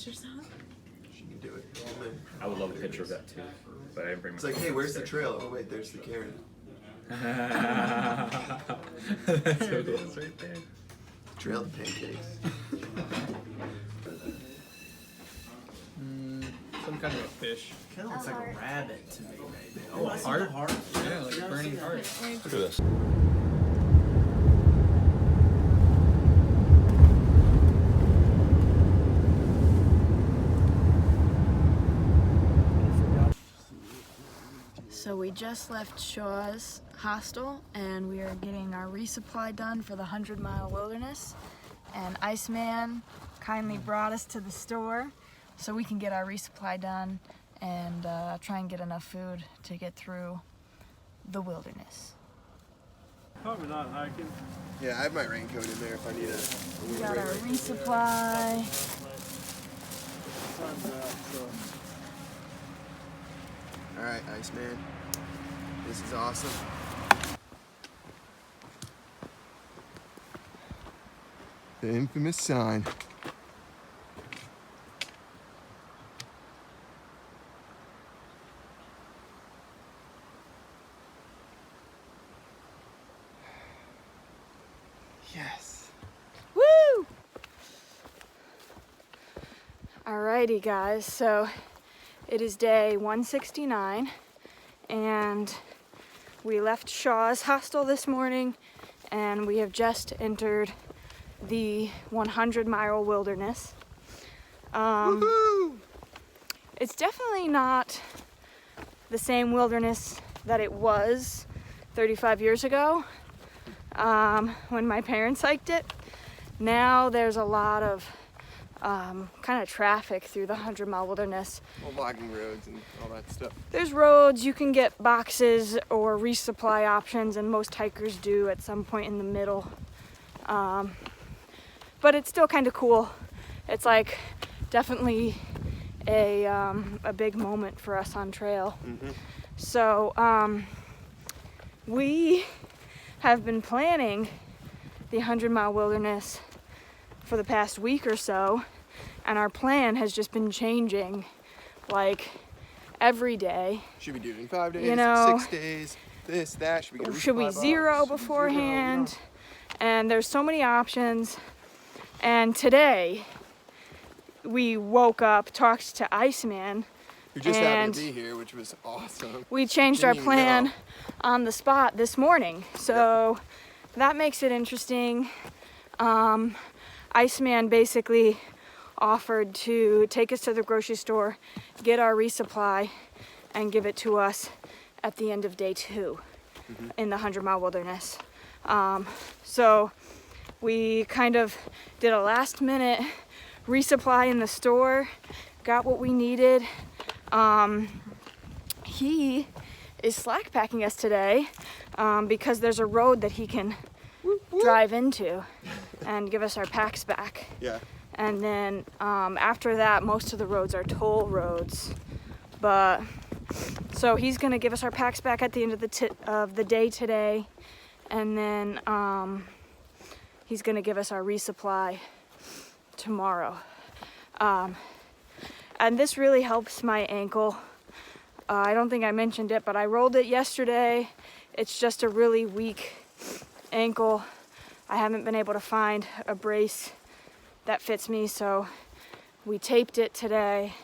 pictures up? She can do it. I would love a picture of that too, but I didn't bring my It's like, hey, where's the trail? Oh wait, there's the Karen. That's what it is right there. Trail of pancakes. Some kind of a fish. Kind of looks like a rabbit to me, maybe. Oh, a heart? Yeah, like a burning heart. Look at this. So we just left Shaw's hostel and we are getting our resupply done for the 100-mile wilderness. And Iceman kindly brought us to the store so we can get our resupply done and try and get enough food to get through the wilderness. Probably not hiking. Yeah, I have my raincoat in there if I need a We got our resupply. Alright, Iceman. This is awesome. The infamous sign. Yes. Woo! Alrighty guys, so it is day 169 and we left Shaw's hostel this morning and we have just entered the 100-mile wilderness. It's definitely not the same wilderness that it was 35 years ago when my parents hiked it. Now there's a lot of kind of traffic through the 100-mile wilderness. Well, logging roads and all that stuff. There's roads, you can get boxes or resupply options, and most hikers do at some point in the middle. But it's still kind of cool. It's like definitely a big moment for us on trail. So we have been planning the 100-mile wilderness for the past week or so, and our plan has just been changing like every day. Should we do it in 5 days, You know, 6 days, this, that? Should we, get a should we resupply zero box? beforehand? Zero, And there's so many options. And today we woke up, talked to Iceman, who just happened to and be here, which was awesome. we changed our Didn't even plan know. on the spot this morning. So that makes it interesting. Iceman basically offered to take us to the grocery store, get our resupply, and give it to us at the end of day 2 in the 100-mile wilderness. So we kind of did a last-minute resupply in the store, got what we needed. He is slack packing us today because there's a road that he can drive into and give us our packs back. Yeah. And then after that, most of the roads are toll roads. But so he's gonna give us our packs back at the end of the day today, and then he's gonna give us our resupply tomorrow. And this really helps my ankle. I don't think I mentioned it, but I rolled it yesterday. It's just a really weak ankle. I haven't been able to find a brace that fits me, so we taped it today.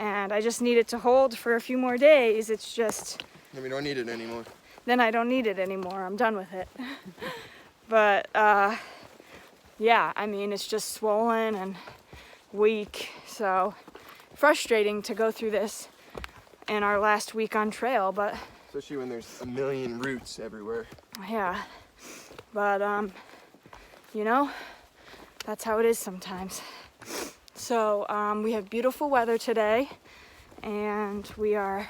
And I just need it to hold for a few more days. It's just... And we don't need it anymore. Then I don't need it anymore. I'm done with it. But, yeah, I mean, it's just swollen and weak. So frustrating to go through this in our last week on trail, but... Especially when there's a million routes everywhere. Yeah. But, you know, that's how it is sometimes. So we have beautiful weather today, and we are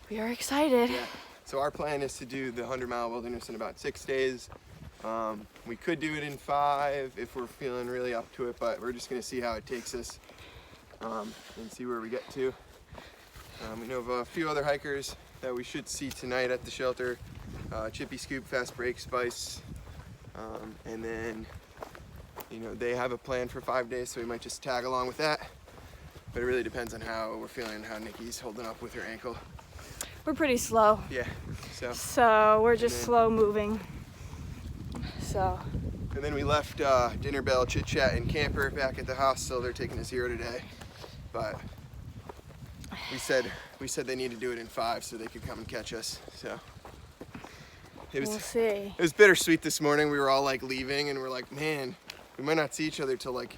excited. Yeah. So our plan is to do the 100-mile wilderness in about 6 days. We could do it in 5 if we're feeling really up to it, but we're just gonna see how it takes us and see where we get to. We know of a few other hikers that we should see tonight at the shelter. Chippy Scoop, Fast Break, Spice, and then you know, they have a plan for 5 days, so we might just tag along with that. But it really depends on how we're feeling, how Nikki's holding up with her ankle. We're pretty slow. Yeah, So we're just slow moving. So. And then we left Dinner Bell, Chit Chat, and Camper back at the hostel. They're taking us here today. But we said they need to do it in 5 so they could come and catch us. So We'll see. It was bittersweet this morning. We were all like leaving and we're like, man, we might not see each other till like,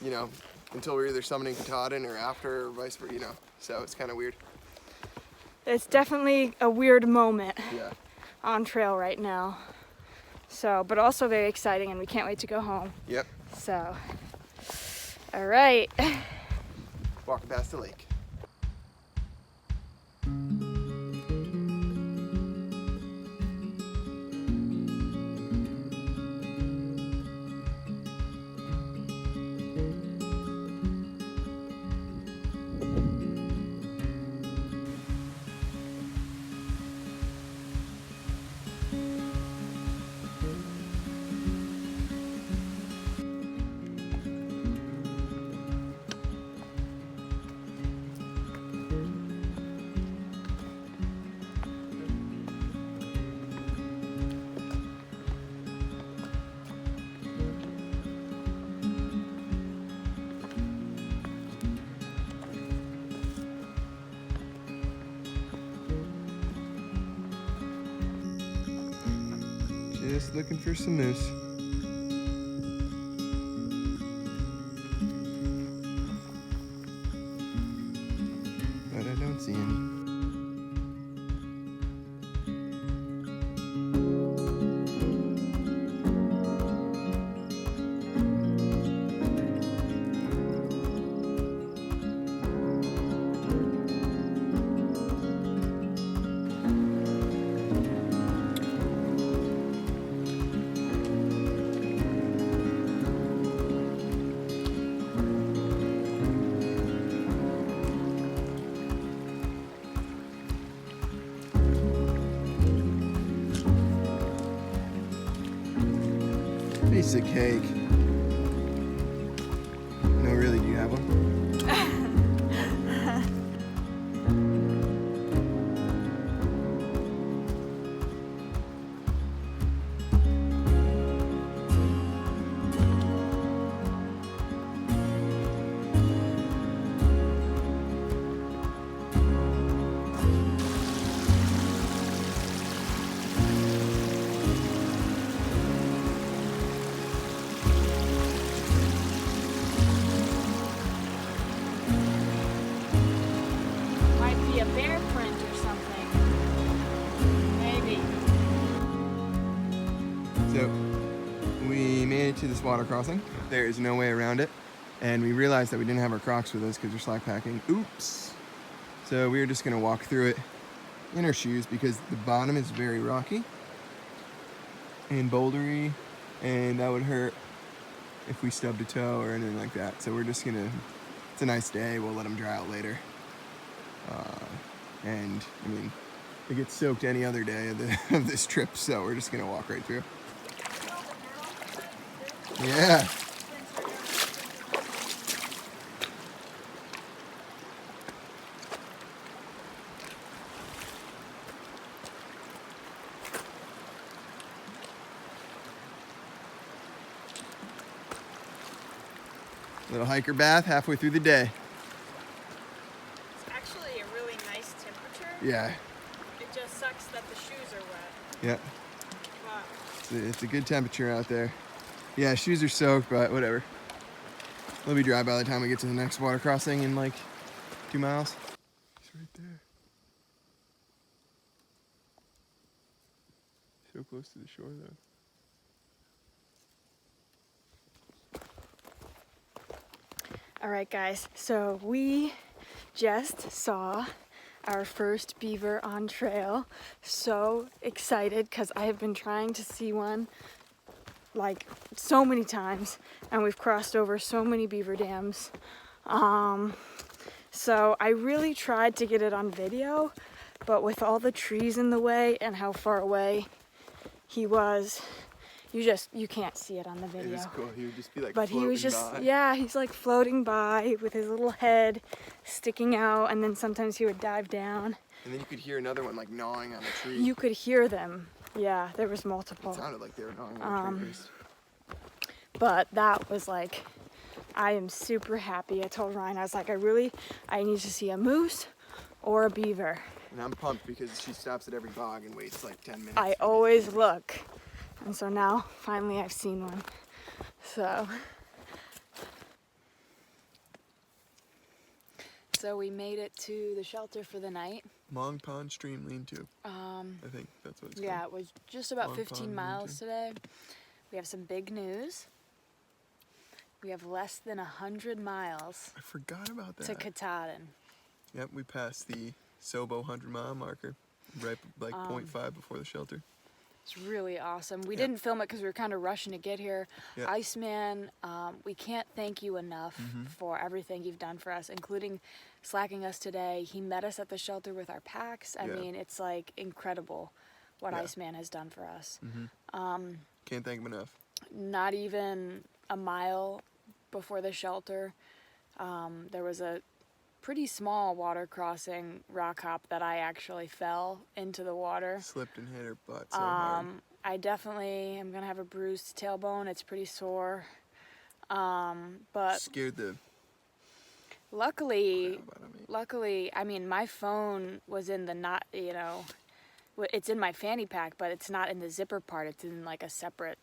you know, until we're either summoning Katahdin or after or vice versa, you know. So it's kind of weird. It's definitely a weird moment Yeah. on trail right now. So, but also very exciting, and we can't wait to go home. Yep. So, all right. Walking past the lake. Just looking for some moose. But I don't see any. Piece of cake. No, really, do you have one? A bear print or something. Maybe. So, we made it to this water crossing. There is no way around it. And we realized that we didn't have our Crocs with us because we're slack packing. Oops. So we were just gonna walk through it in our shoes because the bottom is very rocky and bouldery, and that would hurt if we stubbed a toe or anything like that. So we're just gonna, it's a nice day, we'll let them dry out later. And I mean, it gets soaked any other day of this trip, so we're just gonna walk right through. Yeah. Little hiker bath halfway through the day. It's actually a really nice temperature. Yeah. It just sucks that the shoes are wet. Yeah. But It's a good temperature out there. Yeah, shoes are soaked, but whatever. They'll be dry by the time we get to the next water crossing in like 2 miles. It's right there. So close to the shore though. all right, guys. So we just saw our first beaver on trail. So excited because I have been trying to see one like so many times, and we've crossed over so many beaver dams. So I really tried to get it on video, but with all the trees in the way and how far away he was, You can't see it on the It video. was cool. He would just be like But he was floating just, by. yeah, he's like floating by with his little head sticking out, and then sometimes he would dive down. And then you could hear another one like gnawing on a tree. You could hear them. Yeah, there was It multiple. sounded like they were gnawing on a tree first. But that was like, I am super happy. I told Ryan, I was like, I need to see a moose or a beaver. And I'm pumped because she stops at every bog and waits like 10 minutes. I always look. And so now, finally, I've seen one. So we made it to the shelter for the night. Long Pond Stream Lean-To. I think that's what it's Yeah, called. it was just about Long 15 Pond miles Lean-To. today. We have some big news. We have less than 100 miles I forgot about that. to Katahdin. Yep, we passed the Sobo 100-mile marker, right like 0.5 before the shelter. It's really awesome. We Yeah. didn't film it because we were kind of rushing to get here. Yeah. Iceman, we can't thank you enough for everything you've done for us, including slacking us today. He met us at the shelter with our packs. I Yeah. mean, it's like incredible what Yeah. Iceman has done for us. Can't thank him enough. Not even a mile before the shelter, there was a pretty small water crossing rock hop that I actually fell into the water. Slipped and hit her butt so hard. I definitely am gonna have a bruised tailbone. It's pretty sore. But Scared the luckily, crap out of me. I mean, my phone was in the not, it's in my fanny pack, but it's not in the zipper part. It's in like a separate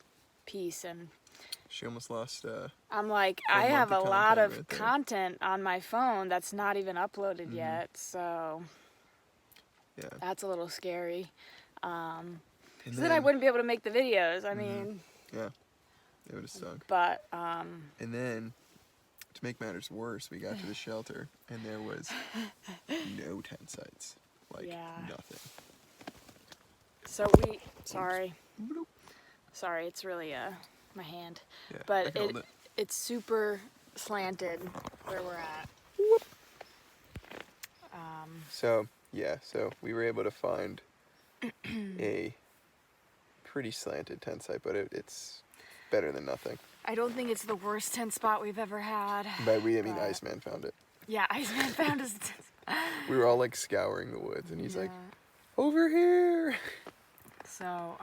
piece, and She almost lost. I'm like, Full I have a month of lot content of right there. content on my phone that's not even uploaded yet, so Yeah. that's a little scary. And So then I wouldn't be able to make the videos. I mean, Yeah. It would have stunk. but And then, to make matters worse, we got to the shelter and there was no tent sites. Like Yeah. nothing. so sorry, it's really my hand, Yeah. I but can hold it. it's super slanted where we're at. So we were able to find a pretty slanted tent site, but it's better than nothing. I don't think it's the worst tent spot we've ever had. By we, I mean But- Iceman found it. Yeah, Iceman found us. We were all like scouring the woods, and he's like, Yeah. "Over here." So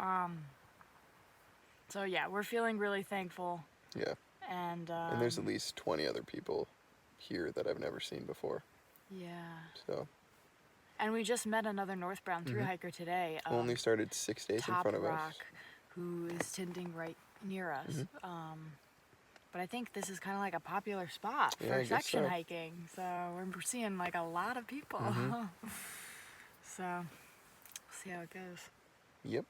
yeah, we're feeling really thankful, Yeah. and And there's at least 20 other people here that I've never seen before. yeah. So And we just met another northbound thru hiker today. only started 6 days in Top front of Rock, us. who is tending right near us. But I think this is kind of like a popular spot Yeah, I for guess section so. hiking. So we're seeing like a lot of people. So we'll see how it goes. Yep.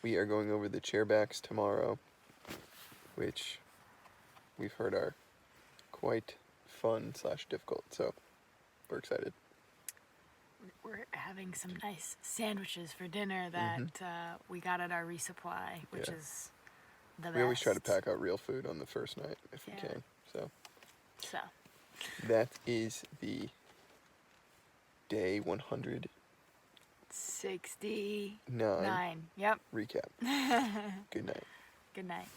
We are going over the chairbacks tomorrow, which we've heard are quite fun / difficult. So we're excited. We're having some nice sandwiches for dinner that we got at our Resupply, which Yeah. is the best. We always try to pack out real food on the first night if we Yeah. can. So So that is the day 169 69. Yep. recap. Good night. Good night.